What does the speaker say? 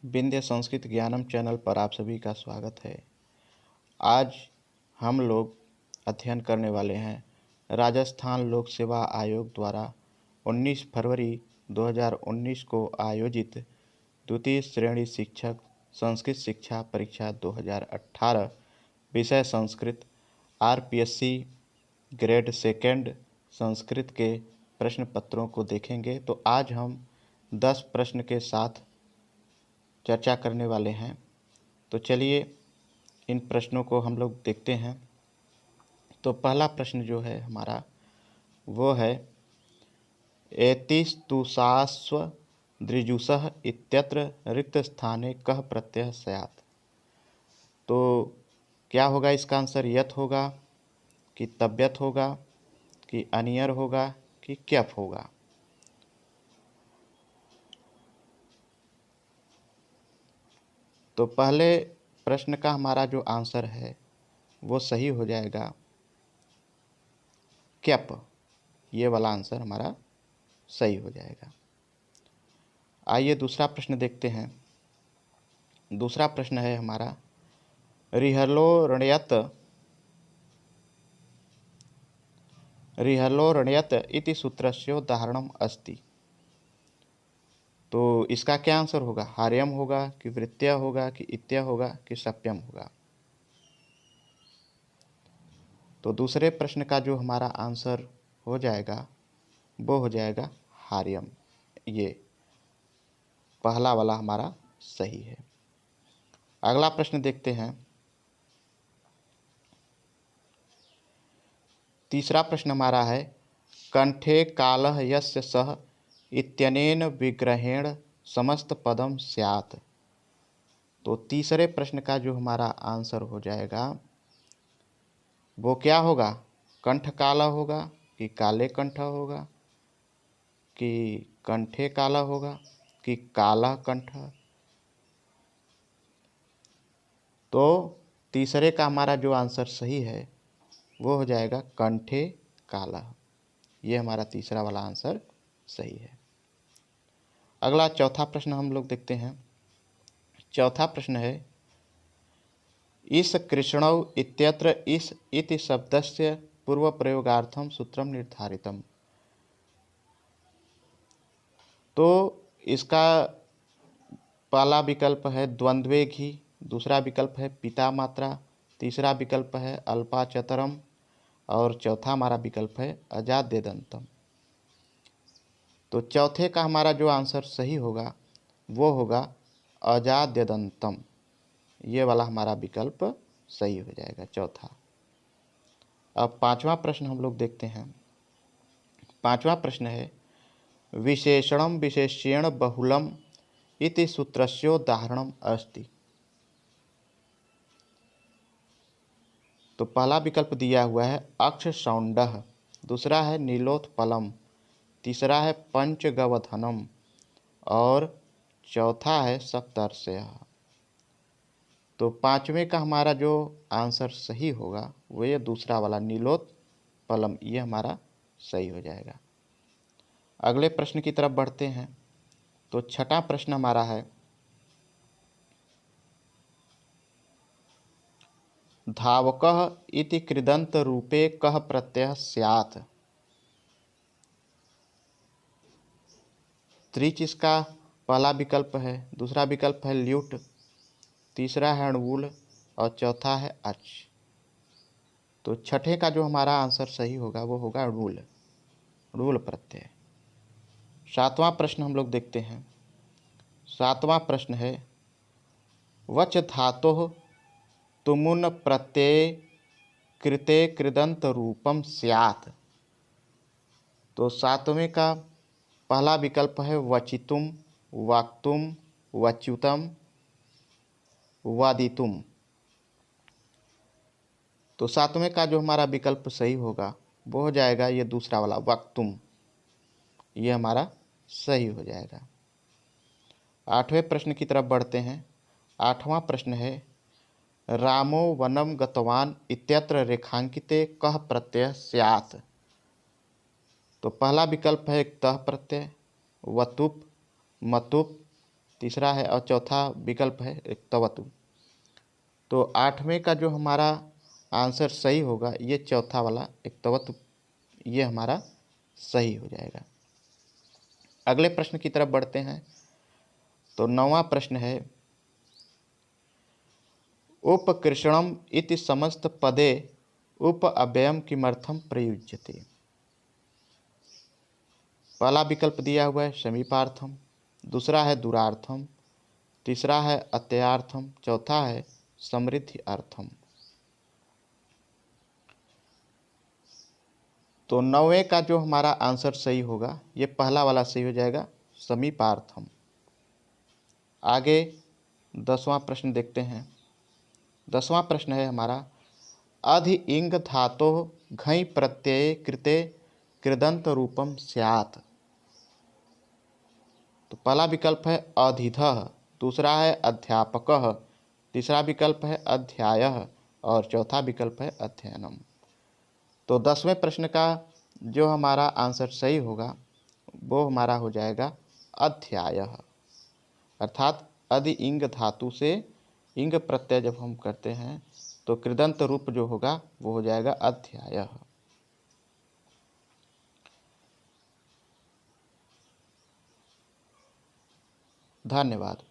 विंध्य संस्कृत ज्ञानम चैनल पर आप सभी का स्वागत है। आज हम लोग अध्ययन करने वाले हैं राजस्थान लोक सेवा आयोग द्वारा 19 फरवरी 2019 को आयोजित द्वितीय श्रेणी शिक्षक संस्कृत शिक्षा परीक्षा 2018 विषय Sanskrit RPSC grade second Sanskrit के प्रश्न पत्रों को देखेंगे। तो आज हम 10 प्रश्न के साथ चर्चा करने वाले हैं। तो चलिए इन प्रश्नों को हम लोग देखते हैं। तो पहला प्रश्न जो है हमारा वो है एतिस्तुषास्व दृजुषः इत्यत्र रिक्त स्थाने कः प्रत्यय स्यात्। तो क्या होगा इसका आंसर? यत होगा कि तब्यत होगा कि अनियर होगा कि क्यप होगा। तो पहले प्रश्न का हमारा जो आंसर है वो सही हो जाएगा क्यप। ये वाला आंसर हमारा सही हो जाएगा। आइए दूसरा प्रश्न देखते हैं। दूसरा प्रश्न है हमारा रिहलोरण्यत इति सूत्रस्य उदाहरणम अस्ति। तो इसका क्या आंसर होगा? हार्यम होगा कि वृत्त्य होगा कि इत्य होगा कि सप्यम होगा। तो दूसरे प्रश्न का जो हमारा आंसर हो जाएगा वो हो जाएगा हार्यम। ये पहला वाला हमारा सही है। अगला प्रश्न देखते हैं। तीसरा प्रश्न हमारा है कंठे कालः यस्य सः इत्यनेन विग्रहेण समस्त पदम स्यात्। तो तीसरे प्रश्न का जो हमारा आंसर हो जाएगा वो क्या होगा? कंठ काला होगा कि काले कंठ होगा कि कंठे काला होगा कि काला कंठ। तो तीसरे का हमारा जो आंसर सही है वो हो जाएगा कंठे काला। ये हमारा तीसरा वाला आंसर सही है। अगला चौथा प्रश्न हम लोग देखते हैं। चौथा प्रश्न है इस कृष्णौ इत्यत्र इस इति शब्दस्य पूर्व प्रयोगार्थम सूत्रम निर्धारितम। तो इसका पहला विकल्प है द्वंद्वे घी, दूसरा विकल्प है पिता मात्रा, तीसरा विकल्प है अल्पाचतरम और चौथा हमारा विकल्प है अजाद्यदंतम। तो चौथे का हमारा जो आंसर सही होगा वो होगा अजाद्यदंतम। ये वाला हमारा विकल्प सही हो जाएगा चौथा। अब पांचवा प्रश्न हम लोग देखते हैं। पांचवा प्रश्न है विशेषणम विशेष्येण बहुलम इति सूत्रस्योदाहरणम अस्ति। तो पहला विकल्प दिया हुआ है अक्ष सौंडः, दूसरा है नीलोत्पलम, तीसरा है पंचगवधनम और चौथा है सप्तर्षयः। तो पांचवें का हमारा जो आंसर सही होगा वो ये दूसरा वाला नीलोत्पलम, ये हमारा सही हो जाएगा। अगले प्रश्न की तरफ बढ़ते हैं। तो छठा प्रश्न हमारा है धावकः इति कृदंत रूपे कः प्रत्ययः स्यात्। त्रिच इसका पहला विकल्प है, दूसरा विकल्प है ल्यूट, तीसरा है अणुवूल और चौथा है अच। तो छठे का जो हमारा आंसर सही होगा वो होगा अणुवूल, अणुवूल प्रत्यय। सातवां प्रश्न हम लोग देखते हैं। सातवां प्रश्न है वच धातुः तुमुन प्रत्यय कृते कृदंत रूपम स्यात्। तो सातवें का पहला विकल्प है वचितुम, वक्तुम, वच्युतम, वादितुम। तो सातवें का जो हमारा विकल्प सही होगा वो हो जाएगा ये दूसरा वाला वक्तुम, ये हमारा सही हो जाएगा। आठवें प्रश्न की तरफ बढ़ते हैं। आठवां प्रश्न है रामो वनम गतवान इत्यत्र रेखांकिते कः प्रत्यय स्यात्। तो पहला विकल्प है तः प्रत्यय, वतुप, मतुप, तीसरा है और चौथा विकल्प है ऋक्तवतु। तो 8वें का जो हमारा आंसर सही होगा ये चौथा वाला ऋक्तवतु, ये हमारा सही हो जाएगा। अगले प्रश्न की तरफ बढ़ते हैं। तो 9वां प्रश्न है, उपकृषणम इति समस्त पदे उप अव्ययम किमर्थम प्रयुज्यते। पहला विकल्प दिया हुआ है समीपार्थम, दूसरा है दूरार्थम, तीसरा है अत्ययार्थम, चौथा है समृद्धि अर्थम। तो 9वें का जो हमारा आंसर सही होगा ये पहला वाला सही हो जाएगा, समीपार्थम। आगे 10वां प्रश्न देखते हैं। 10वां प्रश्न है हमारा, अधि इंग धातो घई प्रत्यय कृते कृदंत रूपम स्यात्। तो पहला विकल्प है अधिधः, दूसरा है अध्यापकः, तीसरा विकल्प है अध्यायः और चौथा विकल्प है अध्ययनम। तो 10वें प्रश्न का जो हमारा आंसर सही होगा वो हमारा हो जाएगा अध्यायः, अर्थात अधि इंग धातु से इंग प्रत्यय जब हम करते हैं तो कृदंत रूप जो होगा वो हो जाएगा अध्यायः। धन्यवाद।